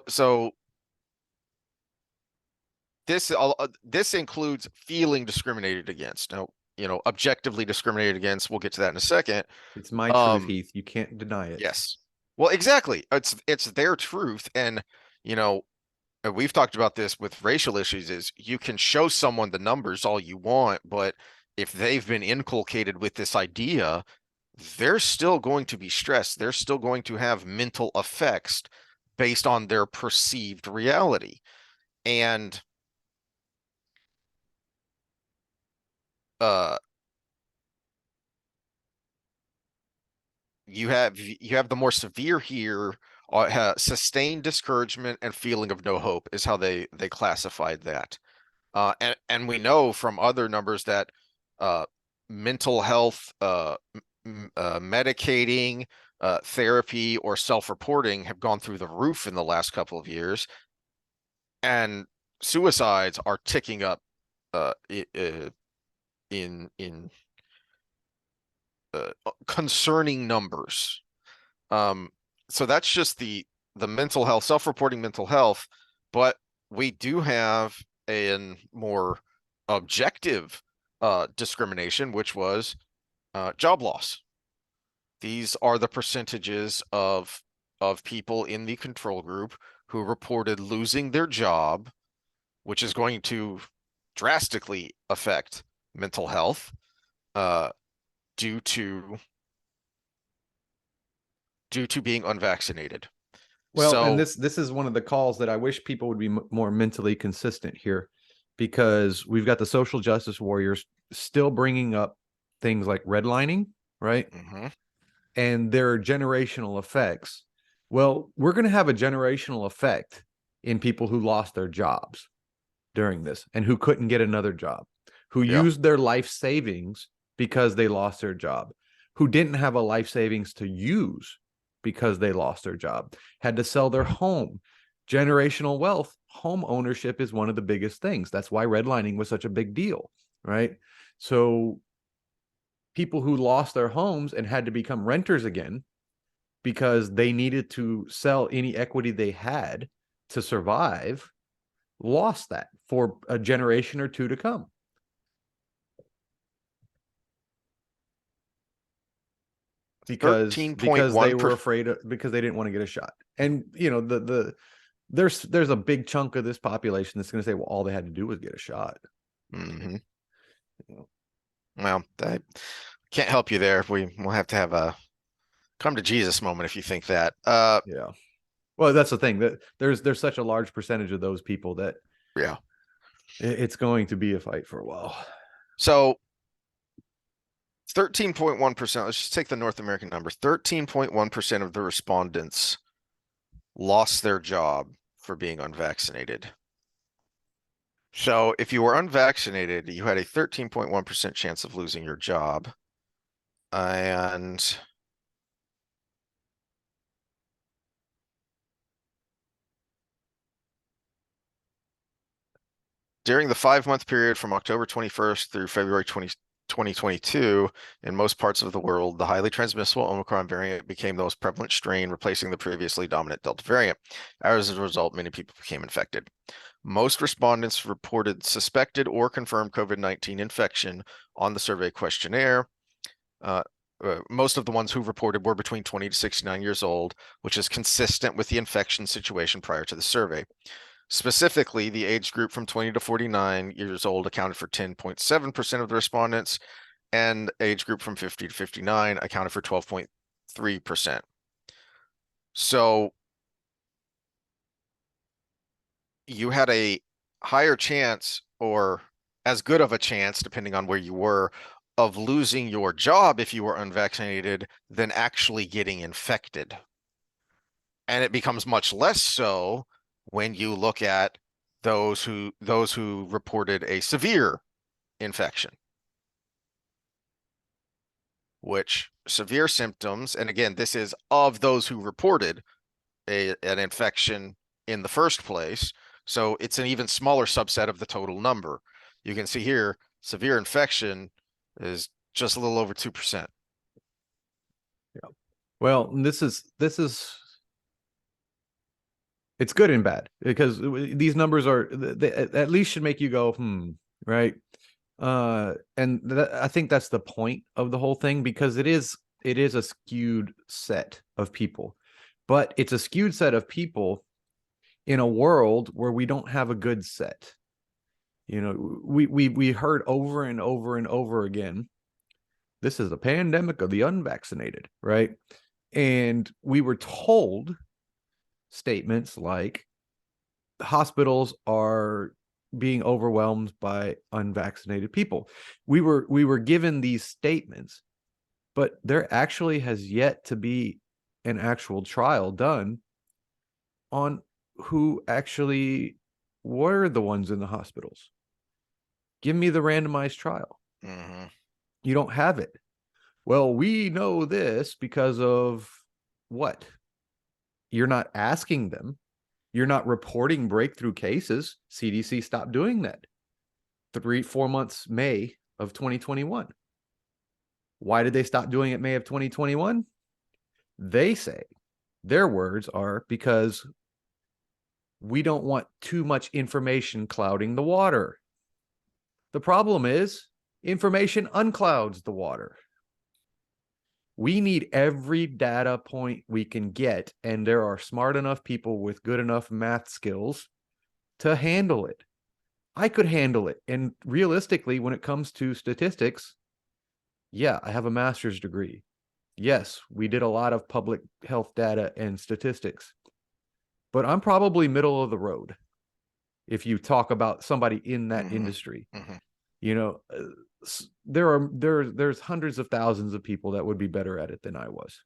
this includes feeling discriminated against. Now, objectively discriminated against. We'll get to that in a second. It's my truth, Um, Heath. You can't deny it. yes. Well, exactly. It's their truth, and you know we've talked about this with racial issues. Is you can show someone the numbers all you want, but if they've been inculcated with this idea, they're still going to be stressed. They're still going to have mental effects based on their perceived reality. And uh you have the more severe here, sustained discouragement and feeling of no hope is how they classified that. And we know from other numbers that uh mental health medicating, therapy, or self-reporting have gone through the roof in the last couple of years, and suicides are ticking up uh, in concerning numbers. Um, so that's just the mental health, self-reporting mental health, but we do have a more objective discrimination, which was job loss. These are the percentages of people in the control group who reported losing their job, which is going to drastically affect mental health uh, due to being unvaccinated. Well, and So, this is one of the calls that I wish people would be more mentally consistent here, because we've got the social justice warriors still bringing up things like redlining, right? mhm, And their generational effects. Well, we're going to have a generational effect in people who lost their jobs during this and who couldn't get another job, who yeah, used their life savings because they lost their job, who didn't have a life savings to use because they lost their job, had to sell their home. Generational wealth, home ownership is one of the biggest things. That's why redlining was such a big deal, right? So people who lost their homes and had to become renters again because they needed to sell any equity they had to survive lost that for a generation or two to come because they 13.1 were per afraid of, because they didn't want to get a shot. And there's a big chunk of this population that's going to say, well, all they had to do was get a shot. hmm You know? Well, I can't help you there. We'll have to have a come to Jesus moment if you think that. Yeah. Well, that's the thing, that there's such a large percentage of those people that Yeah. it's going to be a fight for a while. So 13.1%, let's just take the North American numbers. 13.1% of the respondents lost their job for being unvaccinated. So if you were unvaccinated, you had a 13.1% chance of losing your job. And during the 5-month period from October 21st through February 2022, in most parts of the world, the highly transmissible Omicron variant became the most prevalent strain, replacing the previously dominant Delta variant. As a result, many people became infected. Most respondents reported suspected or confirmed COVID-19 infection on the survey questionnaire. Uh, most of the ones who reported were between 20 to 69 years old, which is consistent with the infection situation prior to the survey. Specifically, the age group from 20 to 49 years old accounted for 10.7% of the respondents, and age group from 50 to 59 accounted for 12.3%. So you had a higher chance, or as good of a chance, depending on where you were, of losing your job if you were unvaccinated than actually getting infected. And it becomes much less so when you look at those who reported a severe infection, which severe symptoms, and again, this is of those who reported an infection in the first place. So it's an even smaller subset of the total number. You can see here, severe infection is just a little over 2%. Yeah. Well, this is it's good and bad because these numbers are they at least should make you go, right? And I think that's the point of the whole thing, because it is a skewed set of people, but it's a skewed set of people in a world where we don't have a good set. You know, we heard over and over and over again, this is a pandemic of the unvaccinated, right? And we were told statements like hospitals are being overwhelmed by unvaccinated people. We were given these statements, but there actually has yet to be an actual trial done on who actually were the ones in the hospitals. Give me the randomized trial. Mm-hmm. You don't have it. Well, we know this because of what? You're not asking them. You're not reporting breakthrough cases. CDC stopped doing that 4 months, May of 2021. Why did they stop doing it May of 2021? They say, their words are, because we don't want too much information clouding the water. The problem is information unclouds the water. We need every data point we can get, and there are smart enough people with good enough math skills to handle it. I could handle it. And realistically, when it comes to statistics, yeah, I have a master's degree. Yes, we did a lot of public health data and statistics, but I'm probably middle of the road if you talk about somebody in that Mm-hmm. industry. Mm-hmm. You know, there's hundreds of thousands of people that would be better at it than I was.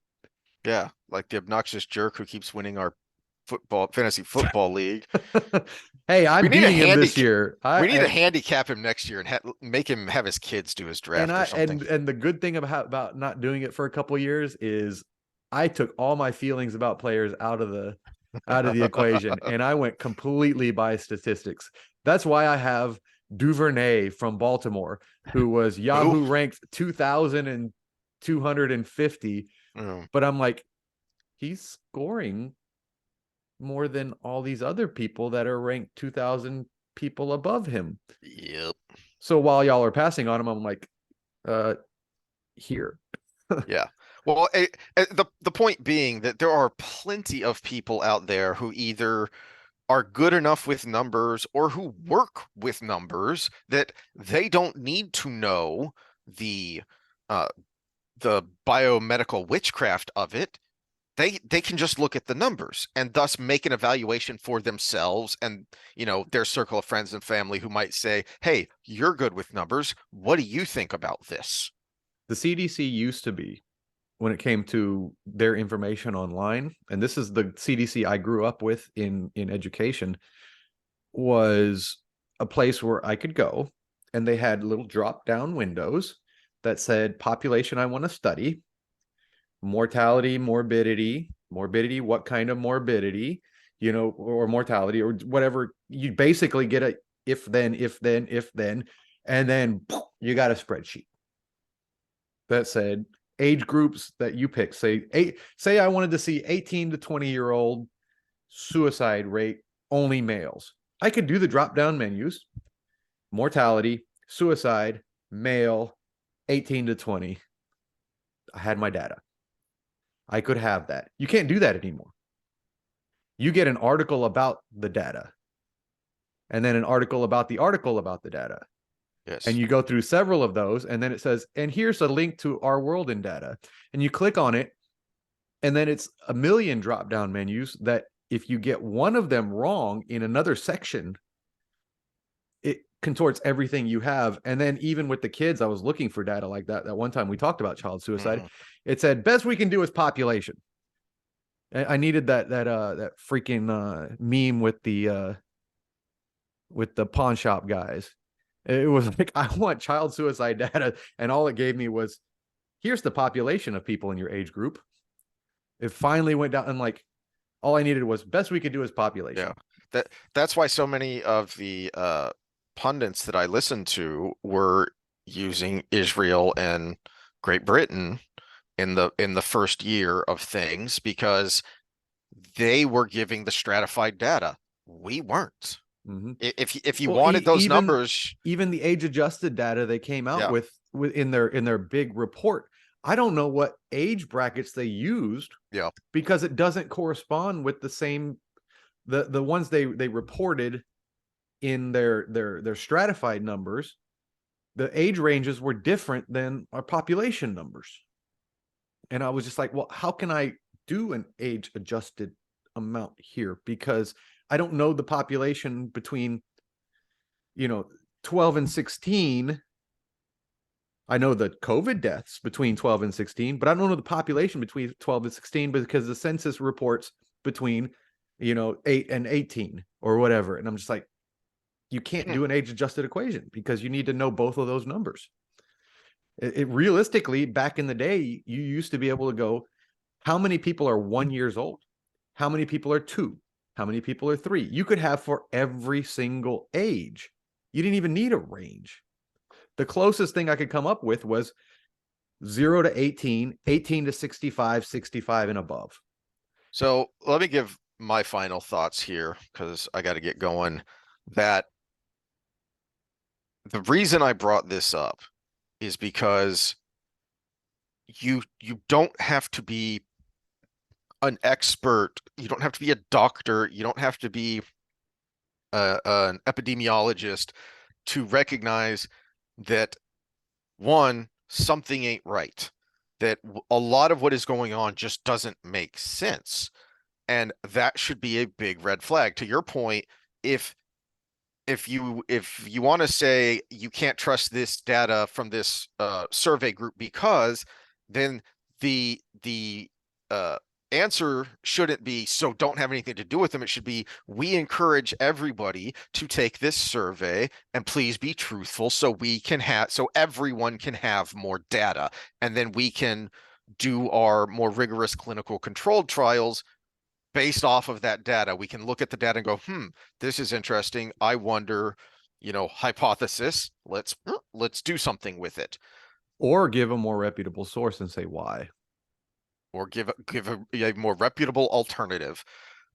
Yeah, like the obnoxious jerk who keeps winning our fantasy football league. Hey, We I'm need a beating him this handicap. year. We need to handicap him next year and make him have his kids do his And draft or I something. and the good thing about not doing it for a couple years is I took all my feelings about players out of the equation, and I went completely by statistics. That's why I have Duvernay from Baltimore, who was Who? Yahoo ranked 2,250. Mm, But I'm like, he's scoring more than all these other people that are ranked 2,000 people above him. yep. So while y'all are passing on him, I'm like, here. Yeah. Well, the point being that there are plenty of people out there who either are good enough with numbers or who work with numbers that they don't need to know the uh the biomedical witchcraft of it. They can just look at the numbers and thus make an evaluation for themselves and their circle of friends and family who might say, "Hey, you're good with numbers. What do you think about this?" The CDC used to be, when it came to their information online, and this is the CDC I grew up with in education, was a place where I could go, and they had little drop down windows that said population I want to study, mortality, morbidity, what kind of morbidity, or mortality or whatever. You basically get a if then, and then you got a spreadsheet that said age groups that you pick. Say I wanted to see 18 to 20-year-old suicide rate, only males. I could do the drop down menus, mortality, suicide, male, 18 to 20. I had my data. I could have that. You can't do that anymore. You get an article about the data, and then an article about the data. And Yes. you go through several of those, and then it says, and here's a link to our world in data. And you click on it, and then it's a million drop down menus that if you get one of them wrong in another section, it contorts everything you have. And then even with the kids, I was looking for data like that. That one time we talked about child suicide, Mhm. it said best we can do is population. I needed that freaking meme with the pawn shop guys. It was like, I want child suicide data, and all it gave me was, here's the population of people in your age group. It finally went down, and like, all I needed was best we could do is Yeah. population. That's why so many of the pundits that I listened to were using Israel and Great Britain in the first year of things because they were giving the stratified data. We weren't. Mm-hmm. If you Well, wanted those even numbers, the age adjusted data they came out yeah, with in their big report, I don't know what age brackets they used, yeah. because it doesn't correspond with the same the ones they reported in their stratified numbers. The age ranges were different than our population numbers. And I was just like, well, how can I do an age adjusted amount here? Because I don't know the population between, you know, 12 and 16. I know the COVID deaths between 12 and 16, but I don't know the population between 12 and 16 because the census reports between, 8 and 18 or whatever. And I'm just like, you can't do an age adjusted equation because you need to know both of those numbers. It realistically, back in the day, you used to be able to go, how many people are 1 years old? How many people are 2? How many people are 3? You could have for every single age. You didn't even need a range. The closest thing I could come up with was 0 to 18, 18 to 65, 65 and above. So let me give my final thoughts here because I got to get going. That the reason I brought this up is because you don't have to be an expert. You don't have to be a doctor. You don't have to be an epidemiologist to recognize that one, something ain't right, that a lot of what is going on just doesn't make sense. And that should be a big red flag. To your point, if if you want to say you can't trust this data from this survey group because then the answer shouldn't be so don't have anything to do with them. It should be we encourage everybody to take this survey and please be truthful so we can have so everyone can have more data and then we can do our more rigorous clinical controlled trials based off of that data. We can look at the data and go, this is interesting. I wonder, hypothesis. Let's do something with it. Or give a more reputable source and say why. Or give a more reputable alternative.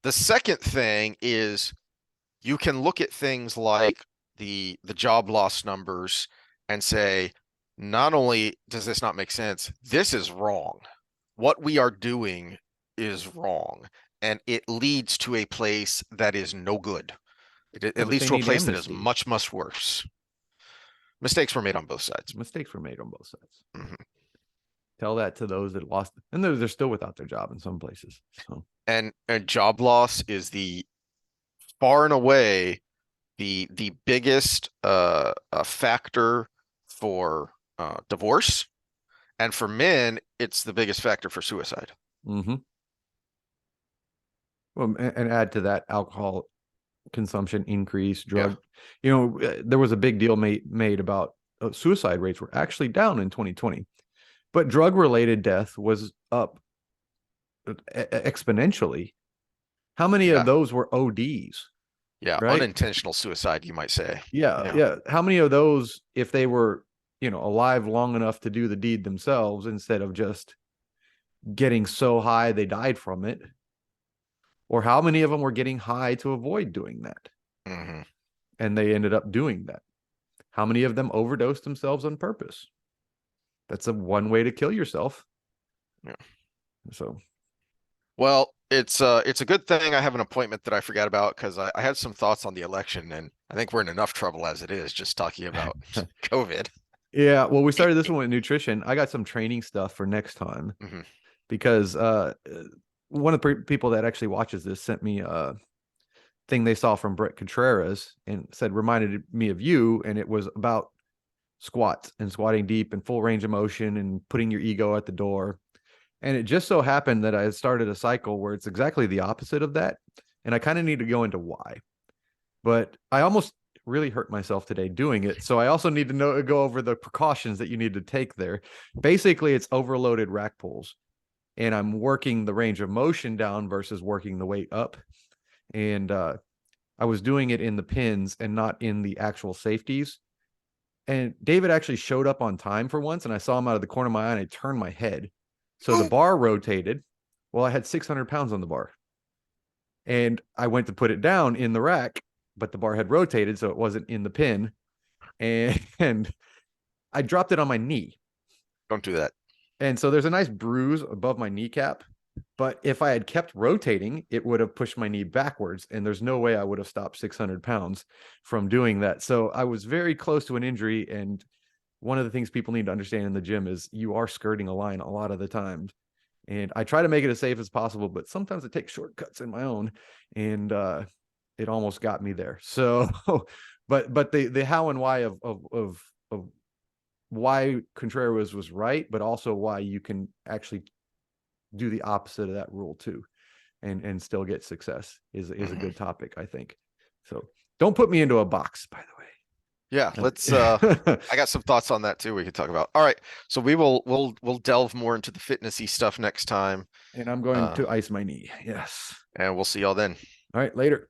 The second thing is you can look at things like the job loss numbers and say, not only does this not make sense, this is wrong. What we are doing is wrong, and it leads to a place that is no good. Yeah, It but leads they to a need place that is amnesty. much, much worse. Mistakes were made on both sides. Mistakes were made on both sides. Mhm. Tell that to those that lost, and they're still without their job in some places. So And job loss is the far and away the biggest factor for divorce, and for men, it's the biggest factor for suicide. mm-hmm. Well, and add to that alcohol consumption increase, Yeah. there was a big deal made about suicide rates were actually down in 2020, but drug related death was up exponentially. How many of Yeah. those were ODs, Yeah. right? Unintentional suicide, you might say. Yeah, Yeah. yeah. How many of those, if they were, alive long enough to do the deed themselves instead of just getting so high they died from it? Or how many of them were getting high to avoid doing that Hmm. and they ended up doing that? How many of them overdosed themselves on purpose? That's a one way to kill yourself. Yeah. So, Well, it's a good thing I have an appointment that I forgot about because I had some thoughts on the election, and I think we're in enough trouble as it is just talking about COVID. yeah, well, we started this one with nutrition. I got some training stuff for next time Hmm. because one of the people that actually watches this sent me a thing they saw from Brett Contreras and said reminded me of you, and it was about squats and squatting deep and full range of motion and putting your ego at the door. And it just so happened that I had started a cycle where it's exactly the opposite of that. And I kind of need to go into why. But I almost really hurt myself today doing it. So I also need to go over the precautions that you need to take there. Basically, it's overloaded rack pulls. And I'm working the range of motion down versus working the weight up. And I was doing it in the pins and not in the actual safeties. And David actually showed up on time for once, and I saw him out of the corner of my eye, and I turned my head. So the bar rotated. Well, I had 600 pounds on the bar. And I went to put it down in the rack, but the bar had rotated, so it wasn't in the pin. And I dropped it on my knee. Don't do that. And so there's a nice bruise above my kneecap. But if I had kept rotating, it would have pushed my knee backwards. And there's no way I would have stopped 600 pounds from doing that. So I was very close to an injury. And one of the things people need to understand in the gym is you are skirting a line a lot of the time. And I try to make it as safe as possible, but sometimes I take shortcuts in my own, and it almost got me there. So, but the how and why of why Contreras was right, but also why you can actually do the opposite of that rule too, and still get success is a Hmm. good topic, I think. So don't put me into a box, by Yeah, let's the way. I got some thoughts on that too we could talk about. All right. So we'll delve more into the fitnessy stuff next time. And I'm going Uh to ice my knee. Yes. and we'll see y'all then. All right, later.